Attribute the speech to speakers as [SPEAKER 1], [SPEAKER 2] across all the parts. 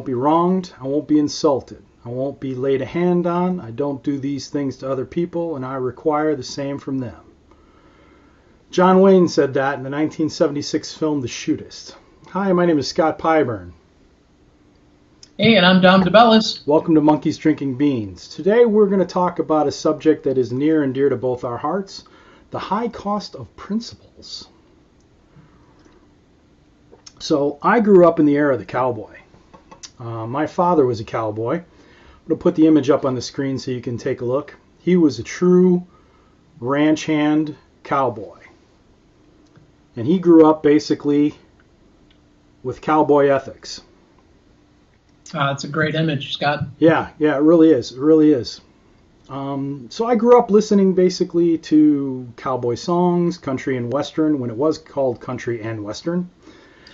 [SPEAKER 1] be wronged. I won't be insulted. I won't be laid a hand on. I don't do these things to other people, and I require the same from them. John Wayne said that in the 1976 film The Shootist. Hi, my name is Scott Pyburn.
[SPEAKER 2] Hey, and I'm Dom DeBellis.
[SPEAKER 1] Welcome to Monkeys Drinking Beans. Today we're going to talk about a subject that is near and dear to both our hearts, the high cost of principles. So I grew up in the era of the cowboy. My father was a cowboy. I'm going to put the image up on the screen so you can take a look. He was a true ranch hand cowboy. And he grew up basically with cowboy ethics.
[SPEAKER 2] It's a great image, Scott.
[SPEAKER 1] Yeah, it really is. It really is. So I grew up listening basically to cowboy songs, country and western, when it was called country and western.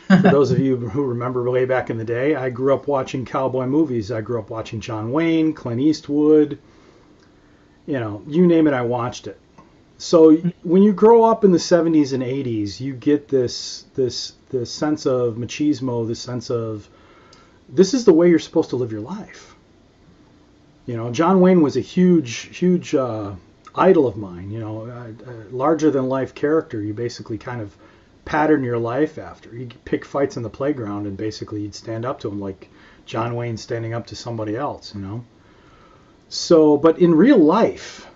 [SPEAKER 1] For those of you who remember way back in the day, I grew up watching cowboy movies. I grew up watching John Wayne, Clint Eastwood. You name it, I watched it. So when you grow up in the 70s and 80s, you get this sense of machismo, this sense of this is the way you're supposed to live your life. John Wayne was a huge idol of mine. A larger than life character. You basically kind of pattern your life after. You pick fights in the playground, and basically you'd stand up to him like John Wayne standing up to somebody else. So, but in real life,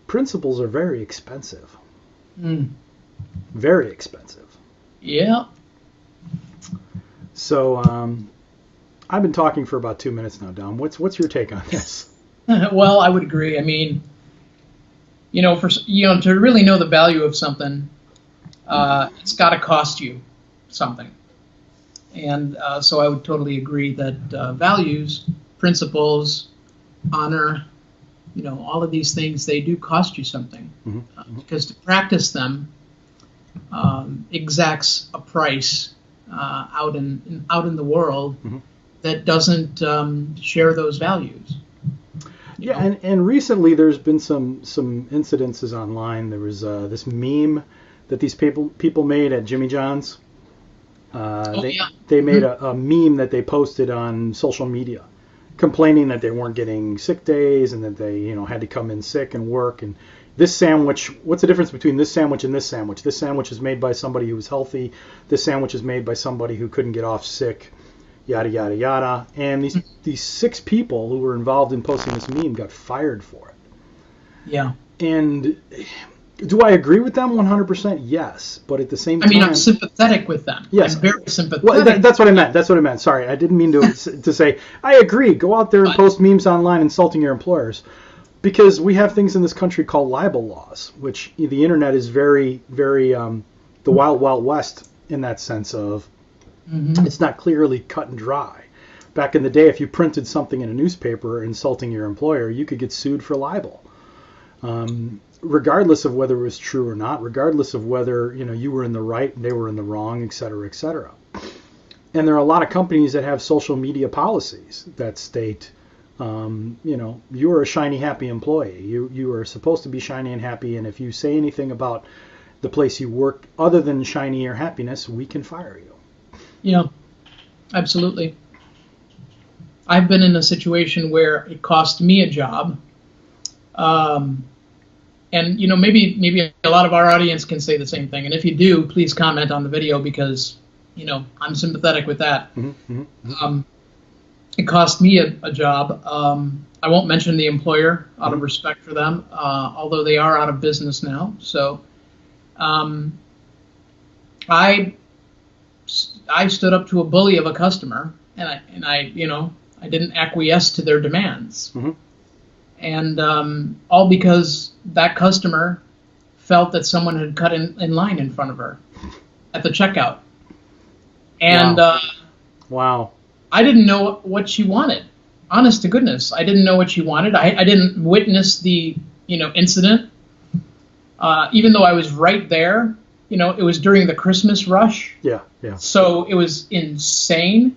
[SPEAKER 1] principles are very expensive. Very expensive.
[SPEAKER 2] Yeah.
[SPEAKER 1] So I've been talking for about 2 minutes now, Dom. What's your take on this?
[SPEAKER 2] Well, I would agree. I mean, to really know the value of something, it's got to cost you something. And so I would totally agree that values, principles, honor, all of these things, they do cost you something. Because to practice them exacts a price out in the world that doesn't share those values.
[SPEAKER 1] Yeah, and recently there's been some incidences online. There was this meme that these people made at Jimmy John's. They made a meme that they posted on social media, complaining that they weren't getting sick days and that they had to come in sick and work. And this sandwich, what's the difference between this sandwich and this sandwich? This sandwich is made by somebody who was healthy. This sandwich is made by somebody who couldn't get off sick. Yada yada yada. And these 6 people who were involved in posting this meme got fired for it.
[SPEAKER 2] Yeah. And
[SPEAKER 1] do I agree with them 100%? Yes, but at the same time,
[SPEAKER 2] I'm sympathetic with them.
[SPEAKER 1] Yes,
[SPEAKER 2] I'm very sympathetic.
[SPEAKER 1] Well, that's what I meant. Sorry, I didn't mean to say I agree. Go out there and post memes online insulting your employers, because we have things in this country called libel laws, which the internet is very, very the wild, wild west in that sense of it's not clearly cut and dry. Back in the day, if you printed something in a newspaper insulting your employer, you could get sued for libel. Regardless of whether it was true or not, regardless of whether you were in the right and they were in the wrong, et cetera, et cetera. And there are a lot of companies that have social media policies that state, you are a shiny, happy employee. You are supposed to be shiny and happy, and if you say anything about the place you work other than shiny or happiness, we can fire you.
[SPEAKER 2] Absolutely. I've been in a situation where it cost me a job. And maybe a lot of our audience can say the same thing. And if you do, please comment on the video, because I'm sympathetic with that. It cost me a job. I won't mention the employer out of respect for them, although they are out of business now. So I stood up to a bully of a customer, and I didn't acquiesce to their demands. And all because that customer felt that someone had cut in line in front of her at the checkout. And
[SPEAKER 1] wow.
[SPEAKER 2] I didn't know what she wanted. Honest to goodness, I didn't know what she wanted. I didn't witness the incident, even though I was right there. It was during the Christmas rush.
[SPEAKER 1] Yeah.
[SPEAKER 2] So it was insane.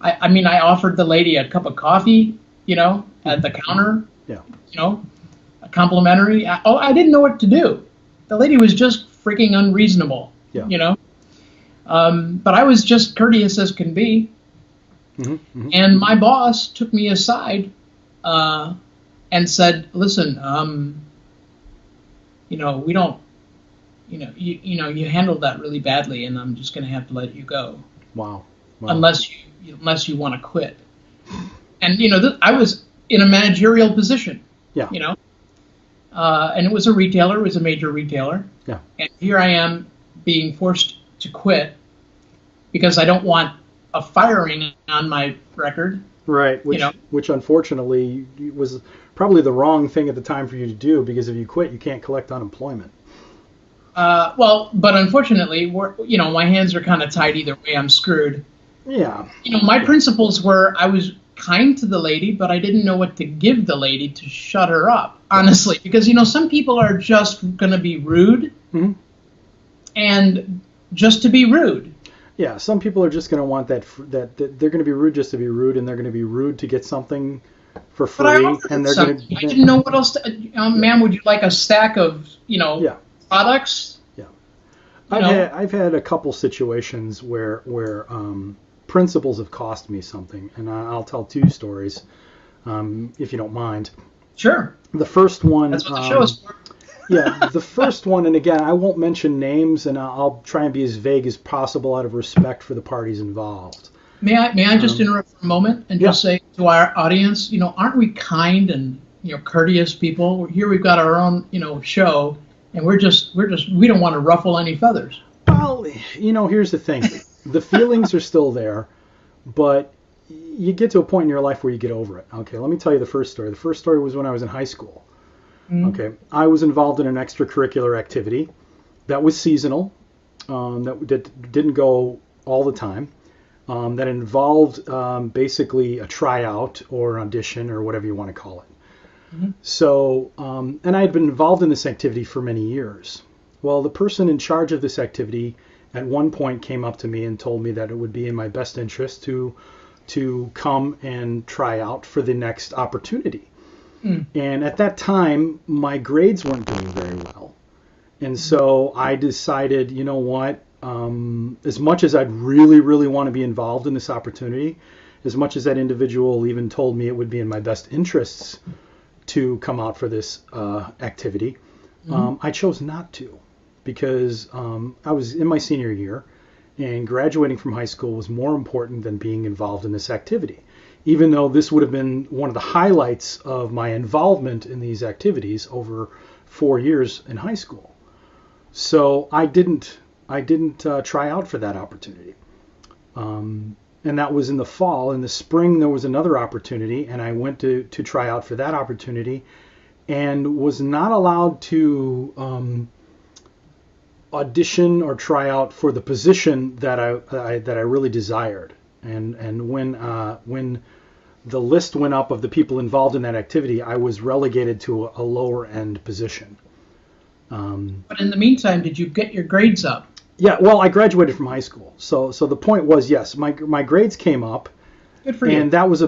[SPEAKER 2] I offered the lady a cup of coffee, at the counter. Yeah. Complimentary. I didn't know what to do. The lady was just freaking unreasonable. Yeah. But I was just courteous as can be, And my boss took me aside and said, "Listen, we don't, you handled that really badly, and I'm just going to have to let you go.
[SPEAKER 1] Wow.
[SPEAKER 2] Unless you want to quit." And I was in a managerial position.
[SPEAKER 1] Yeah.
[SPEAKER 2] And it was a retailer. It was a major retailer.
[SPEAKER 1] Yeah.
[SPEAKER 2] And here I am being forced to quit because I don't want a firing on my record.
[SPEAKER 1] Right. Which unfortunately was probably the wrong thing at the time for you to do, because if you quit, you can't collect unemployment.
[SPEAKER 2] But unfortunately, my hands are kind of tied either way. I'm screwed.
[SPEAKER 1] Yeah.
[SPEAKER 2] My principles were I was kind to the lady, but I didn't know what to give the lady to shut her up, honestly. Because, some people are just going to be rude and just to be rude.
[SPEAKER 1] Yeah, some people are just going to want that they're going to be rude just to be rude, and they're going to be rude to get something for free. And they're going to.
[SPEAKER 2] I didn't know what else to. Ma'am, would you like a stack of products?
[SPEAKER 1] Yeah, I've had a couple situations where principles have cost me something, and I'll tell two stories, if you don't mind.
[SPEAKER 2] Sure.
[SPEAKER 1] The first one.
[SPEAKER 2] That's what the show is for.
[SPEAKER 1] Yeah, the first one, and again, I won't mention names, and I'll try and be as vague as possible out of respect for the parties involved.
[SPEAKER 2] May I just interrupt for a moment and just say to our audience, aren't we kind and courteous people? Here we've got our own show, and we don't want to ruffle any feathers.
[SPEAKER 1] Well, here's the thing: the feelings are still there, but you get to a point in your life where you get over it. Okay, let me tell you the first story. The first story was when I was in high school. Okay, I was involved in an extracurricular activity that was seasonal, that didn't go all the time, that involved basically a tryout or an audition or whatever you want to call it. So, and I had been involved in this activity for many years. Well, the person in charge of this activity at one point came up to me and told me that it would be in my best interest to come and try out for the next opportunity. And at that time, my grades weren't doing very well. And so I decided, you know what, as much as I'd really, really want to be involved in this opportunity, as much as that individual even told me it would be in my best interests to come out for this activity, I chose not to, because I was in my senior year, and graduating from high school was more important than being involved in this activity. Even though this would have been one of the highlights of my involvement in these activities over 4 years in high school. So I didn't try out for that opportunity. And that was in the fall. In the spring, there was another opportunity, and I went to try out for that opportunity and was not allowed to audition or try out for the position that I really desired. And when the list went up of the people involved in that activity, I was relegated to a lower end position.
[SPEAKER 2] But in the meantime, did you get your grades up?
[SPEAKER 1] Yeah, well, I graduated from high school, so the point was, yes, my grades came up.
[SPEAKER 2] Good for you.
[SPEAKER 1] And that was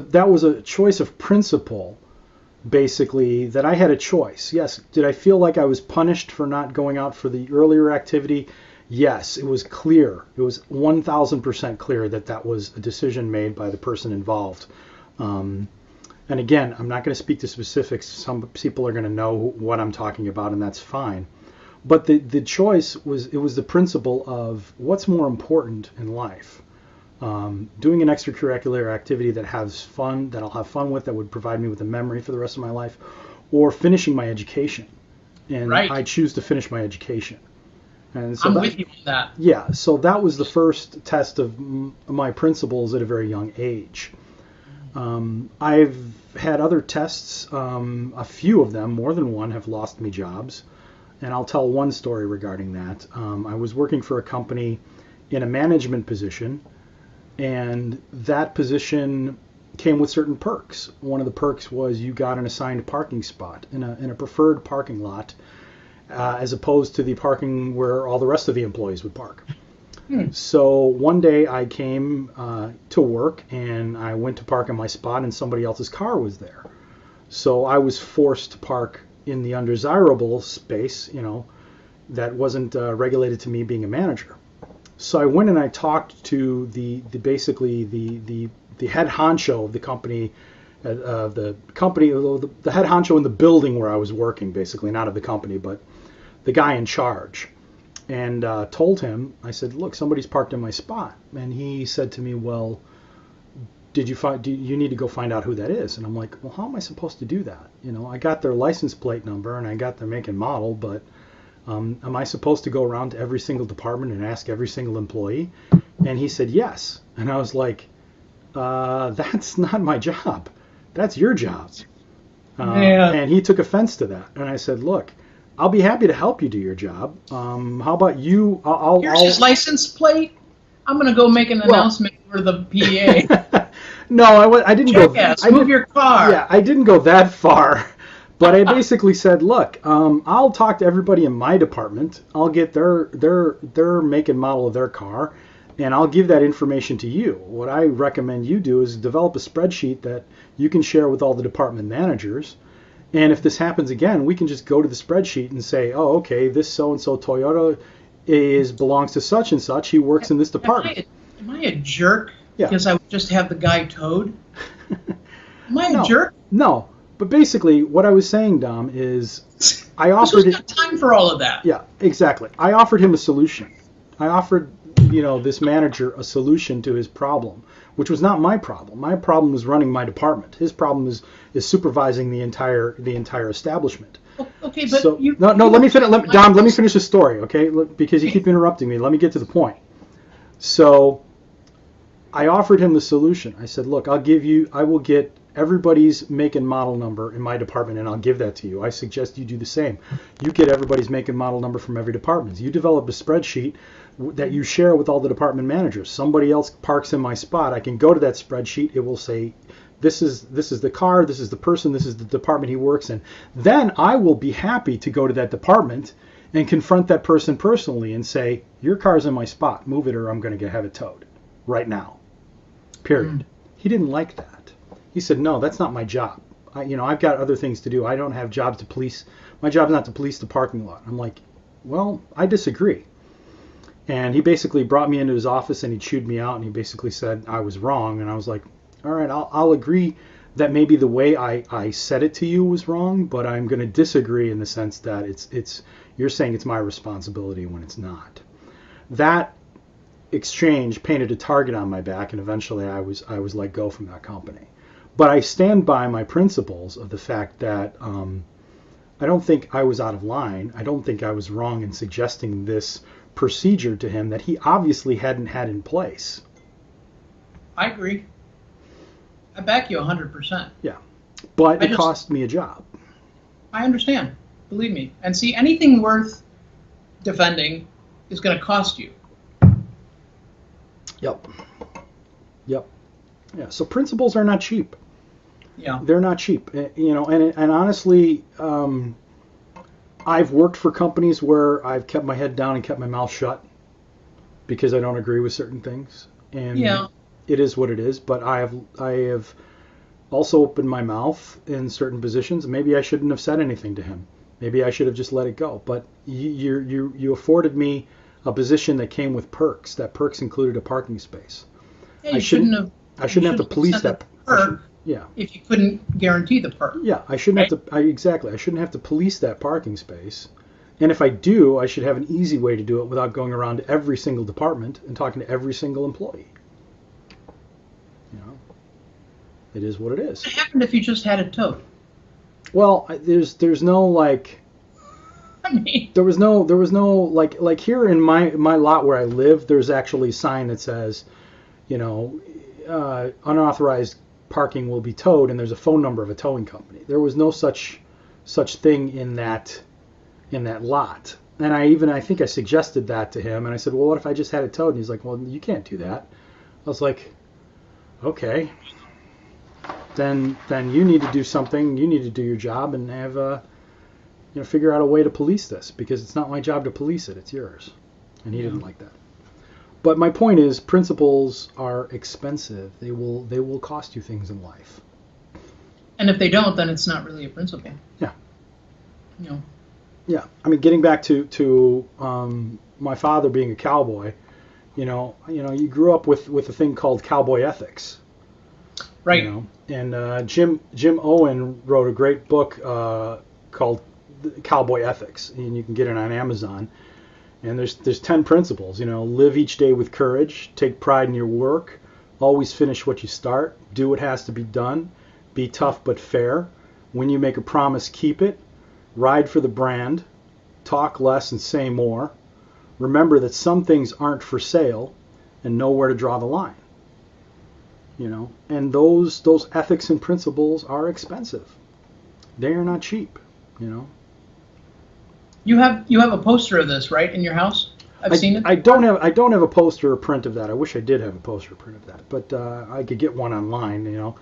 [SPEAKER 1] a choice of principle, basically, that I had a choice. Yes, did I feel like I was punished for not going out for the earlier activity? Yes, it was clear. It was 1,000% clear that was a decision made by the person involved. And again, I'm not going to speak to specifics. Some people are going to know what I'm talking about, and that's fine. But the choice was the principle of what's more important in life. Doing an extracurricular activity that has fun, that I'll have fun with, that would provide me with a memory for the rest of my life, or finishing my education. And I choose to finish my education. And so
[SPEAKER 2] I'm with you on that.
[SPEAKER 1] Yeah, so that was the first test of my principles at a very young age. I've had other tests, a few of them, more than one, have lost me jobs. And I'll tell one story regarding that. I was working for a company in a management position, and that position came with certain perks. One of the perks was you got an assigned parking spot in a preferred parking lot, as opposed to the parking where all the rest of the employees would park. So one day I came to work, and I went to park in my spot, and somebody else's car was there. So I was forced to park in the undesirable space, that wasn't regulated to me being a manager. So I went and I talked to the basically the head honcho of the company, the head honcho in the building where I was working, basically, not of the company, but the guy in charge, and told him, I said, look, somebody's parked in my spot. And he said to me, well, do you need to go find out who that is? And I'm like, well, how am I supposed to do that? I got their license plate number and I got their make and model, but am I supposed to go around to every single department and ask every single employee? And he said, yes. And I was like, that's not my job. That's your job.
[SPEAKER 2] Yeah.
[SPEAKER 1] And he took offense to that. And I said, look, I'll be happy to help you do your job. How about you?
[SPEAKER 2] Here's his license plate. I'm going to go make an announcement for the PA.
[SPEAKER 1] No, I didn't
[SPEAKER 2] Jackass,
[SPEAKER 1] go.
[SPEAKER 2] Move your car.
[SPEAKER 1] Yeah, I didn't go that far. But I basically said, look, I'll talk to everybody in my department. I'll get their make and model of their car, and I'll give that information to you. What I recommend you do is develop a spreadsheet that you can share with all the department managers. And if this happens again, we can just go to the spreadsheet and say, oh, okay, this so-and-so Toyota belongs to such and such. He works in this department.
[SPEAKER 2] Am I a jerk?
[SPEAKER 1] Yeah.
[SPEAKER 2] Because I would just have the guy towed? Am I a jerk?
[SPEAKER 1] No. But basically, what I was saying, Dom, is I offered...
[SPEAKER 2] There's not time for all of that.
[SPEAKER 1] Yeah, exactly. I offered him a solution. I offered, this manager a solution to his problem, which was not my problem. My problem was running my department. His problem is supervising the entire establishment.
[SPEAKER 2] Okay, but
[SPEAKER 1] so, let me finish. Dom, let me finish the story, okay? Because you keep interrupting me. Let me get to the point. So, I offered him the solution. I said, look, I will get everybody's make and model number in my department, and I'll give that to you. I suggest you do the same. You get everybody's make and model number from every department. You develop a spreadsheet that you share with all the department managers. Somebody else parks in my spot. I can go to that spreadsheet. It will say, this is the car, this is the person, this is the department he works in. Then I will be happy to go to that department and confront that person personally and say, your car's in my spot. Move it or I'm going to have it towed right now. Period. He didn't like that. He said, no, that's not my job. I've got other things to do. I don't have jobs to police. My job is not to police the parking lot. I'm like, well, I disagree. And he basically brought me into his office and he chewed me out and he basically said I was wrong. And I was like, all right, I'll agree that maybe the way I said it to you was wrong, but I'm going to disagree in the sense that you're saying it's my responsibility when it's not. That exchange painted a target on my back, and eventually I was let go from that company. But I stand by my principles of the fact that I don't think I was out of line. I don't think I was wrong in suggesting this procedure to him that he obviously hadn't had in place.
[SPEAKER 2] I agree. I back you 100%.
[SPEAKER 1] Yeah, but it cost me a job.
[SPEAKER 2] I understand. Believe me. And see, anything worth defending is going to cost you.
[SPEAKER 1] Yep. Yeah, so principles are not cheap.
[SPEAKER 2] Yeah.
[SPEAKER 1] They're not cheap. And honestly, I've worked for companies where I've kept my head down and kept my mouth shut because I don't agree with certain things. And it is what it is, but I have also opened my mouth in certain positions. Maybe I shouldn't have said anything to him. Maybe I should have just let it go. But you afforded me a position that came with perks. That perks included a parking space.
[SPEAKER 2] Yeah, I shouldn't have
[SPEAKER 1] to police that
[SPEAKER 2] perk. If you couldn't guarantee the perk.
[SPEAKER 1] Yeah, I shouldn't have to. Exactly, I shouldn't have to police that parking space. And if I do, I should have an easy way to do it without going around to every single department and talking to every single employee. It is what it is.
[SPEAKER 2] What happened if you just had it towed?
[SPEAKER 1] Well, there's no like.
[SPEAKER 2] I mean,
[SPEAKER 1] there was no like here in my lot where I live. There's actually a sign that says, unauthorized parking will be towed, and there's a phone number of a towing company. There was no such thing in that lot. And I think I suggested that to him, and I said, well, what if I just had it towed? And he's like, well, you can't do that. I was like, okay. Then you need to do something. You need to do your job and have figure out a way to police this, because it's not my job to police it. It's yours. And he didn't like that. But my point is, principles are expensive. They will cost you things in life.
[SPEAKER 2] And if they don't, then it's not really a principle.
[SPEAKER 1] Yeah.
[SPEAKER 2] Yeah.
[SPEAKER 1] I mean, getting back to my father being a cowboy, You grew up with a thing called Cowboy Ethics.
[SPEAKER 2] Right.
[SPEAKER 1] And Jim Owen wrote a great book called Cowboy Ethics, and you can get it on Amazon. And there's 10 principles. Live each day with courage, take pride in your work, always finish what you start, do what has to be done, be tough but fair. When you make a promise, keep it. Ride for the brand, talk less and say more. Remember that some things aren't for sale, and know where to draw the line. And those ethics and principles are expensive. They are not cheap.
[SPEAKER 2] You have a poster of this, right, in your house? I've seen it.
[SPEAKER 1] I don't have a poster or print of that. I wish I did have a poster or print of that, but I could get one online.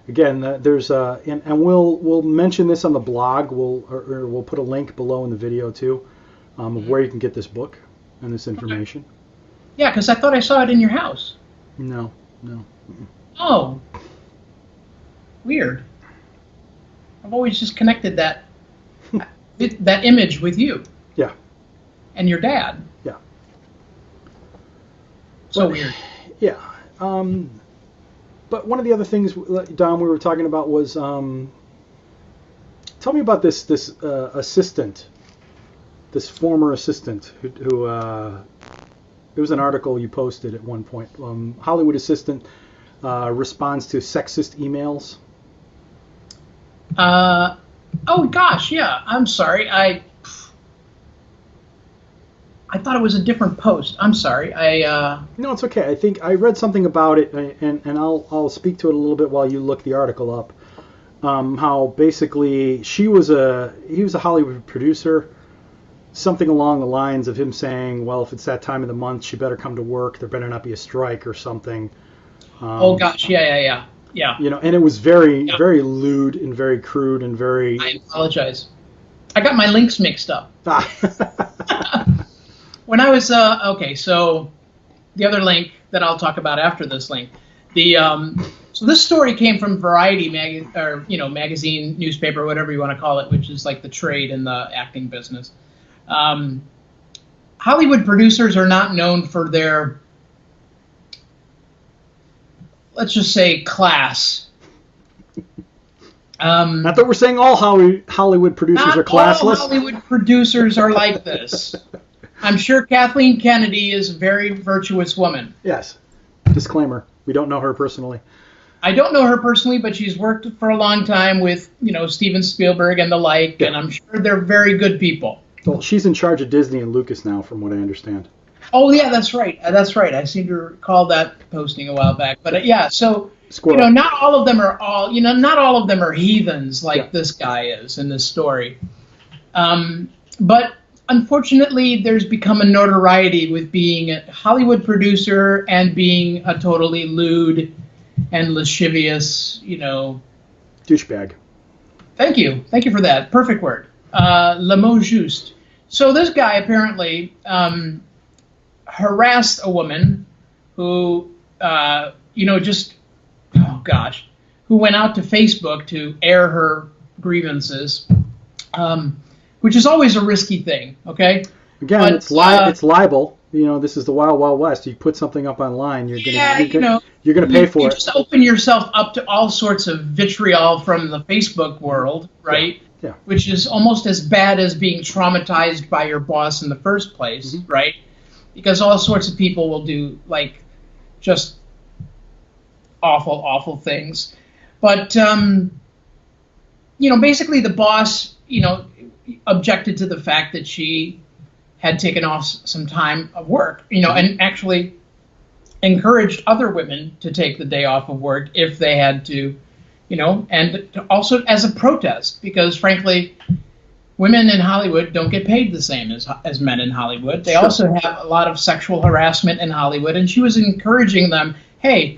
[SPEAKER 1] Again, there's and we'll mention this on the blog. We'll put a link below in the video too, of where you can get this book and this information.
[SPEAKER 2] Okay. Yeah, because I thought I saw it in your house.
[SPEAKER 1] No.
[SPEAKER 2] Oh, weird. I've always just connected that image with you.
[SPEAKER 1] Yeah.
[SPEAKER 2] And your dad.
[SPEAKER 1] Yeah.
[SPEAKER 2] So weird.
[SPEAKER 1] Yeah. But one of the other things, Don, we were talking about was, tell me about this assistant, this former assistant who it was an article you posted at one point. Hollywood assistant responds to sexist emails.
[SPEAKER 2] Oh gosh, yeah. I'm sorry. I thought it was a different post. I'm sorry.
[SPEAKER 1] No, it's okay. I think I read something about it, and I'll speak to it a little bit while you look the article up. How basically he was a Hollywood producer, something along the lines of him saying, well, if it's that time of the month, she better come to work. There better not be a strike or something.
[SPEAKER 2] Oh gosh, yeah.
[SPEAKER 1] And it was very lewd and very crude and very.
[SPEAKER 2] I apologize. I got my links mixed up. When I was so the other link that I'll talk about after this link, so this story came from Variety magazine, newspaper, whatever you want to call it, which is like the trade in the acting business. Hollywood producers are not known for their, let's just say, class.
[SPEAKER 1] Not that we're saying all Hollywood producers are classless.
[SPEAKER 2] Not all Hollywood producers are like this. I'm sure Kathleen Kennedy is a very virtuous woman.
[SPEAKER 1] Yes. Disclaimer. We don't know her personally.
[SPEAKER 2] I don't know her personally, but she's worked for a long time with, Steven Spielberg and the like, and I'm sure they're very good people.
[SPEAKER 1] Well, she's in charge of Disney and Lucas now, from what I understand.
[SPEAKER 2] Oh, yeah, that's right. I seem to recall that posting a while back. But, so,
[SPEAKER 1] Squirrel.
[SPEAKER 2] not all of them are heathens like this guy is in this story. But unfortunately, there's become a notoriety with being a Hollywood producer and being a totally lewd and lascivious,
[SPEAKER 1] douchebag.
[SPEAKER 2] Thank you for that. Perfect word. Le mot juste. So this guy apparently harassed a woman who, who went out to Facebook to air her grievances. Which is always a risky thing, okay?
[SPEAKER 1] Again, but, it's libel. This is the wild, wild west. You put something up online, you're gonna pay for it. You
[SPEAKER 2] just open yourself up to all sorts of vitriol from the Facebook world, right?
[SPEAKER 1] Yeah.
[SPEAKER 2] Which is almost as bad as being traumatized by your boss in the first place, right? Because all sorts of people will do just awful, awful things. But basically the boss, objected to the fact that she had taken off some time of work, and actually encouraged other women to take the day off of work if they had to, and also as a protest, because frankly, women in Hollywood don't get paid the same as men in Hollywood. They also have a lot of sexual harassment in Hollywood, and she was encouraging them, hey,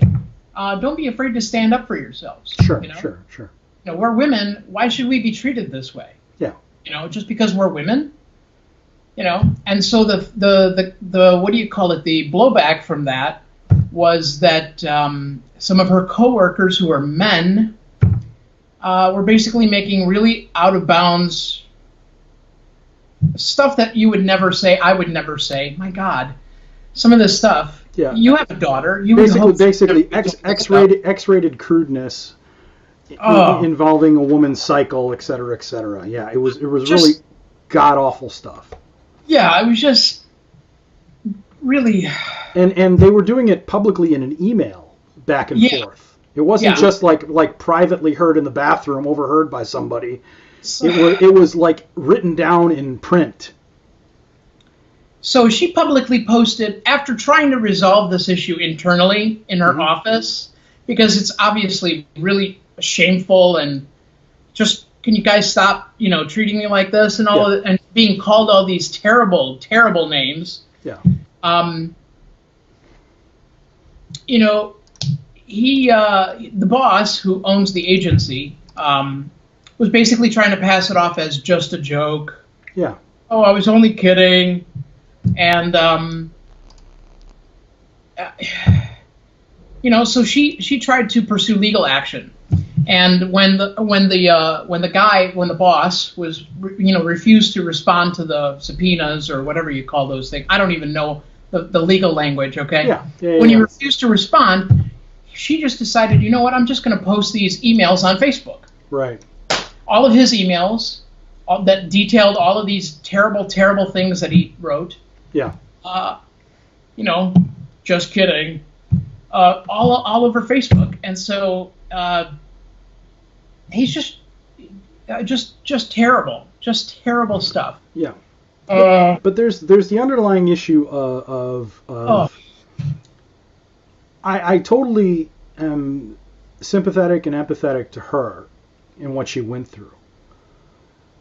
[SPEAKER 2] don't be afraid to stand up for yourselves.
[SPEAKER 1] Sure.
[SPEAKER 2] We're women. Why should we be treated this way?
[SPEAKER 1] Yeah.
[SPEAKER 2] Just because we're women, and so the what do you call it? The blowback from that was that some of her coworkers who are men were basically making really out of bounds stuff that you would never say. I would never say. My God, some of this stuff.
[SPEAKER 1] Yeah.
[SPEAKER 2] You have a daughter.
[SPEAKER 1] Basically, X-rated crudeness involving a woman's cycle, et cetera, et cetera. Yeah, it was just, really god awful stuff.
[SPEAKER 2] Yeah, it was just really.
[SPEAKER 1] And they were doing it publicly in an email back and forth. It wasn't just like privately heard in the bathroom, overheard by somebody. It was like written down in print.
[SPEAKER 2] So she publicly posted, after trying to resolve this issue internally in her office, because it's obviously really shameful, and just, can you guys stop, treating me like this and all of it, and being called all these terrible, terrible names.
[SPEAKER 1] Yeah.
[SPEAKER 2] The boss who owns the agency was basically trying to pass it off as just a joke.
[SPEAKER 1] Yeah.
[SPEAKER 2] Oh, I was only kidding. And so she tried to pursue legal action, and when the boss was refused to respond to the subpoenas or whatever you call those things, I don't even know the legal language. Okay.
[SPEAKER 1] Yeah.
[SPEAKER 2] When he refused to respond, she just decided, you know what, I'm just going to post these emails on Facebook.
[SPEAKER 1] Right.
[SPEAKER 2] All of his emails that detailed all of these terrible, terrible things that he wrote.
[SPEAKER 1] Yeah.
[SPEAKER 2] Just kidding. All over Facebook, and so he's just terrible, just terrible stuff.
[SPEAKER 1] Yeah. But there's the underlying issue of I totally am sympathetic and empathetic to her in what she went through.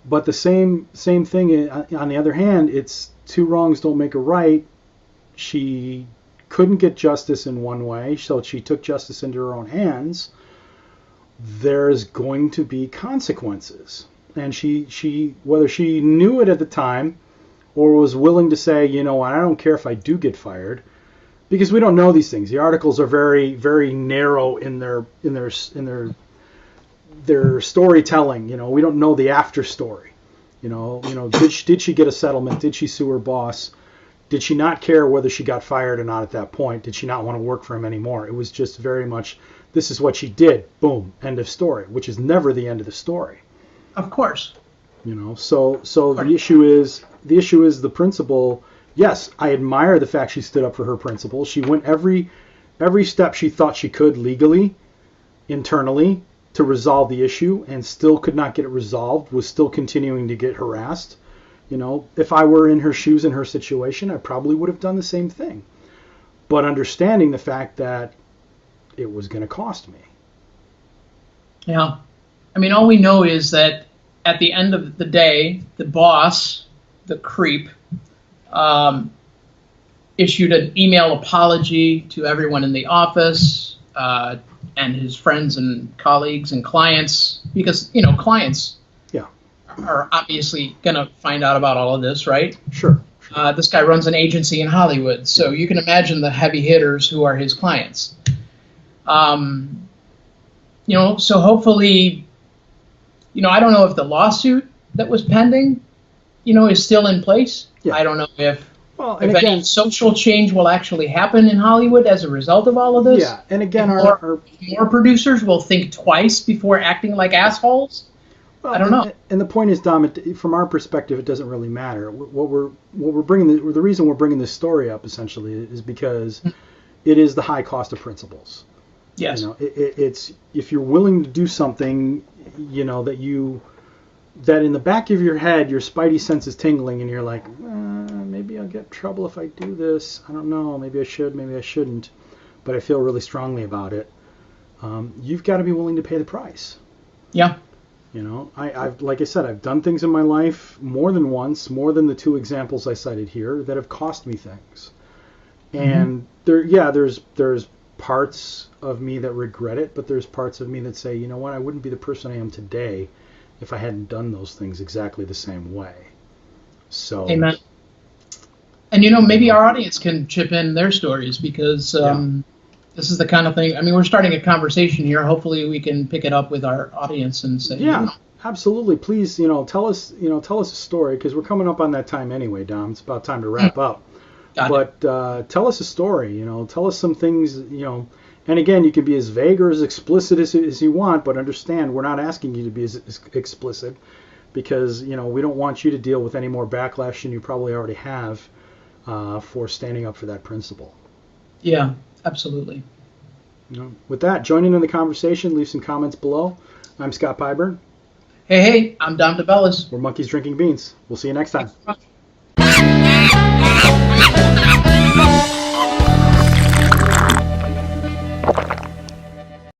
[SPEAKER 1] But the same thing, on the other hand, it's two wrongs don't make a right. She couldn't get justice in one way, so she took justice into her own hands. There's going to be consequences. And she whether she knew it at the time or was willing to say, you know what, I don't care if I do get fired, because we don't know these things. The articles are very, very narrow in their storytelling. We don't know the after story. Did she get a settlement? Did she sue her boss? Did she not care whether she got fired or not at that point? Did she not want to work for him anymore? It was just very much, this is what she did. Boom, end of story, which is never the end of the story.
[SPEAKER 2] Of course.
[SPEAKER 1] So the issue is the principal. Yes, I admire the fact she stood up for her principles. She went every step she thought she could legally, internally, to resolve the issue, and still could not get it resolved, was still continuing to get harassed. If I were in her shoes, in her situation, I probably would have done the same thing. But understanding the fact that it was going to cost me.
[SPEAKER 2] Yeah. I mean, all we know is that at the end of the day, the boss, the creep, issued an email apology to everyone in the office, and his friends and colleagues and clients, because, clients are obviously going to find out about all of this, right?
[SPEAKER 1] Sure.
[SPEAKER 2] This guy runs an agency in Hollywood, so you can imagine the heavy hitters who are his clients. So hopefully, I don't know if the lawsuit that was pending, is still in place. Yeah. I don't know if any social change will actually happen in Hollywood as a result of all of this.
[SPEAKER 1] Yeah, and again,
[SPEAKER 2] more producers will think twice before acting like assholes. Well, I don't know.
[SPEAKER 1] And the point is, Dom, from our perspective, it doesn't really matter. What we're bringing, the reason we're bringing this story up essentially is because it is the high cost of principles.
[SPEAKER 2] Yes.
[SPEAKER 1] It's if you're willing to do something, that in the back of your head, your spidey sense is tingling, and you're like, maybe I'll get in trouble if I do this. I don't know. Maybe I should. Maybe I shouldn't. But I feel really strongly about it. You've got to be willing to pay the price.
[SPEAKER 2] Yeah.
[SPEAKER 1] I've like I said, I've done things in my life more than once, more than the two examples I cited here, that have cost me things. And there's parts of me that regret it, but there's parts of me that say, you know what, I wouldn't be the person I am today if I hadn't done those things exactly the same way. So. Amen.
[SPEAKER 2] And maybe our audience can chip in their stories, because this is the kind of thing. I mean, we're starting a conversation here. Hopefully, we can pick it up with our audience and say,
[SPEAKER 1] absolutely. Please, tell us a story, because we're coming up on that time anyway, Dom. It's about time to wrap up.
[SPEAKER 2] Got
[SPEAKER 1] But tell us a story, tell us some things, and again, you can be as vague or as explicit as you want, but understand we're not asking you to be as explicit because, we don't want you to deal with any more backlash than you probably already have for standing up for that principle.
[SPEAKER 2] Yeah, absolutely.
[SPEAKER 1] With that, join in the conversation, leave some comments below. I'm Scott Pyburn.
[SPEAKER 2] Hey, I'm Dom DeBellis.
[SPEAKER 1] We're Monkeys Drinking Beans. We'll see you next time.